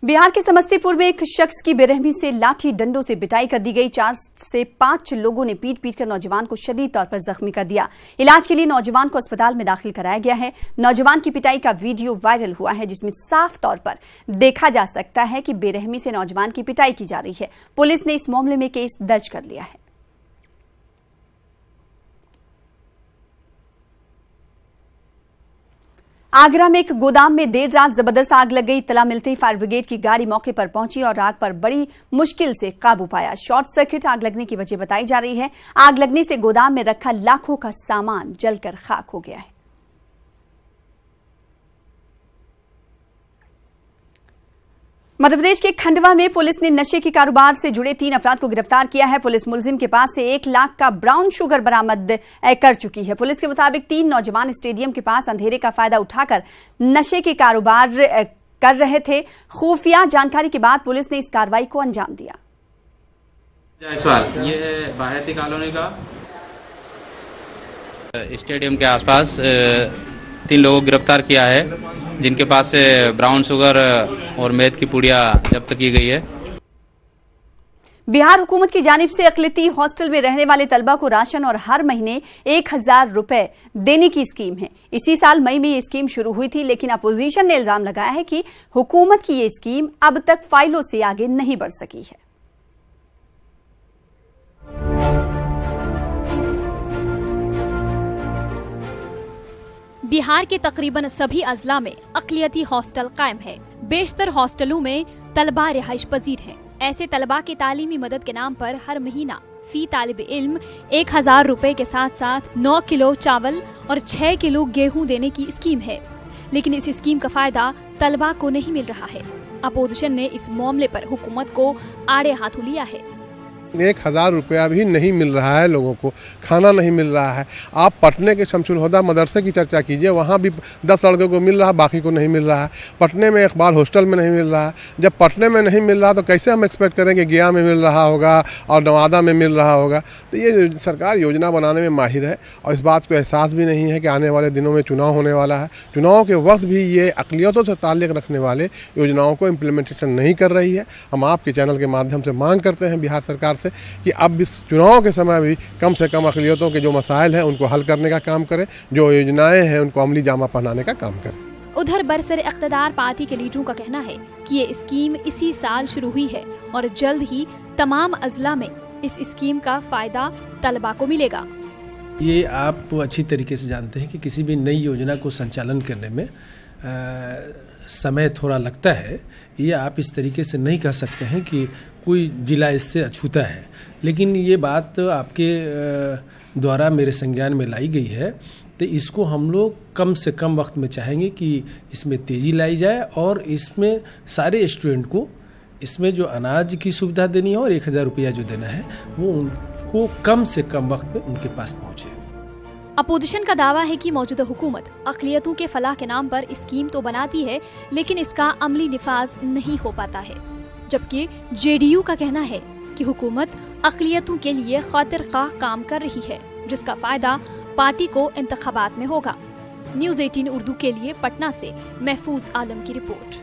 बिहार के समस्तीपुर में एक शख्स की बेरहमी से लाठी डंडों से पिटाई कर दी गई। 4 से 5 लोगों ने पीट कर नौजवान को शदीद तौर पर जख्मी कर दिया। इलाज के लिए नौजवान को अस्पताल में दाखिल कराया गया है। नौजवान की पिटाई का वीडियो वायरल हुआ है, जिसमें साफ तौर पर देखा जा सकता है कि बेरहमी से नौजवान की पिटाई की जा रही है। पुलिस ने इस मामले में केस दर्ज कर लिया है। आगरा में एक गोदाम में देर रात जबरदस्त आग लग गई। इत्तला मिलते ही फायर ब्रिगेड की गाड़ी मौके पर पहुंची और आग पर बड़ी मुश्किल से काबू पाया। शॉर्ट सर्किट आग लगने की वजह बताई जा रही है। आग लगने से गोदाम में रखा लाखों का सामान जलकर खाक हो गया है। मध्य प्रदेश के खंडवा में पुलिस ने नशे के कारोबार से जुड़े 3 अफराद को गिरफ्तार किया है। पुलिस मुलजिम के पास से 1 लाख का ब्राउन शुगर बरामद कर चुकी है। पुलिस के मुताबिक 3 नौजवान स्टेडियम के पास अंधेरे का फायदा उठाकर नशे के कारोबार कर रहे थे। खुफिया जानकारी के बाद पुलिस ने इस कार्रवाई को अंजाम दिया। ये है बाहेती कॉलोनी का स्टेडियम के आसपास 3 लोगों को गिरफ्तार किया है, जिनके पास से ब्राउन शुगर और मैद की पुड़िया जब्त की गई है। बिहार हुकूमत की जानिब से अक़लियती हॉस्टल में रहने वाले तलबा को राशन और हर महीने 1000 रुपए देने की स्कीम है। इसी साल मई में ये स्कीम शुरू हुई थी, लेकिन अपोजिशन ने इल्जाम लगाया है कि हुकूमत की ये स्कीम अब तक फाइलों से आगे नहीं बढ़ सकी है। बिहार के तकरीबन सभी अजला में अक़लियती हॉस्टल कायम है। बेशतर हॉस्टलों में तलबा रिहाइश पजीर हैं। ऐसे तलबा की तालीमी मदद के नाम पर हर महीना फी तालिब इल्म 1000 रुपए के साथ साथ 9 किलो चावल और 6 किलो गेहूं देने की स्कीम है, लेकिन इस स्कीम का फायदा तलबा को नहीं मिल रहा है। अपोजिशन ने इस मामले पर हुकूमत को आड़े हाथों लिया है। 1000 रुपया भी नहीं मिल रहा है, लोगों को खाना नहीं मिल रहा है। आप पटने के शमसुल हुदा मदरसे की चर्चा कीजिए, वहाँ भी 10 लड़कों को मिल रहा है, बाकी को नहीं मिल रहा है। पटने में इकबाल हॉस्टल में नहीं मिल रहा है। जब पटने में नहीं मिल रहा तो कैसे हम एक्सपेक्ट करें कि गया में मिल रहा होगा और नवादा में मिल रहा होगा। तो ये सरकार योजना बनाने में माहिर है और इस बात को एहसास भी नहीं है कि आने वाले दिनों में चुनाव होने वाला है। चुनाव के वक्त भी ये अक़लियतों से ताल्लुक़ रखने वाले योजनाओं को इम्प्लीमेंटेशन नहीं कर रही है। हम आपके चैनल के माध्यम से मांग करते हैं बिहार सरकार से कि अब इस चुनाव के समय भी कम से कम अक़लियतों के जो मसाइल हैं उनको हल करने का काम करें, जो योजनाएं हैं उनको अमली जामा पहनाने का काम करें। उधर बरसर इक़्तिदार पार्टी के लीडरों का कहना है कि ये स्कीम इसी साल शुरू हुई है और जल्द ही तमाम अजला में इस स्कीम का फायदा तलबा को मिलेगा। ये आप अच्छी तरीके से जानते हैं कि किसी भी नई योजना को संचालन करने में समय थोड़ा लगता है। ये आप इस तरीके से नहीं कह सकते हैं कि कोई जिला इससे अछूता है, लेकिन ये बात आपके द्वारा मेरे संज्ञान में लाई गई है, तो इसको हम लोग कम से कम वक्त में चाहेंगे कि इसमें तेज़ी लाई जाए और इसमें सारे स्टूडेंट को इसमें जो अनाज की सुविधा देनी है और 1000 रुपया जो देना है वो उनको कम से कम वक्त में उनके पास पहुँचे। अपोजिशन का दावा है कि मौजूदा हुकूमत अक़लियतों के फलाह के नाम पर स्कीम तो बनाती है, लेकिन इसका अमली निफाज नहीं हो पाता है। जबकि जेडीयू का कहना है कि हुकूमत अक़लियतों के लिए खातिर-ख्वाह काम कर रही है, जिसका फायदा पार्टी को इंतखाबात में होगा। न्यूज़ 18 उर्दू के लिए पटना से महफूज आलम की रिपोर्ट।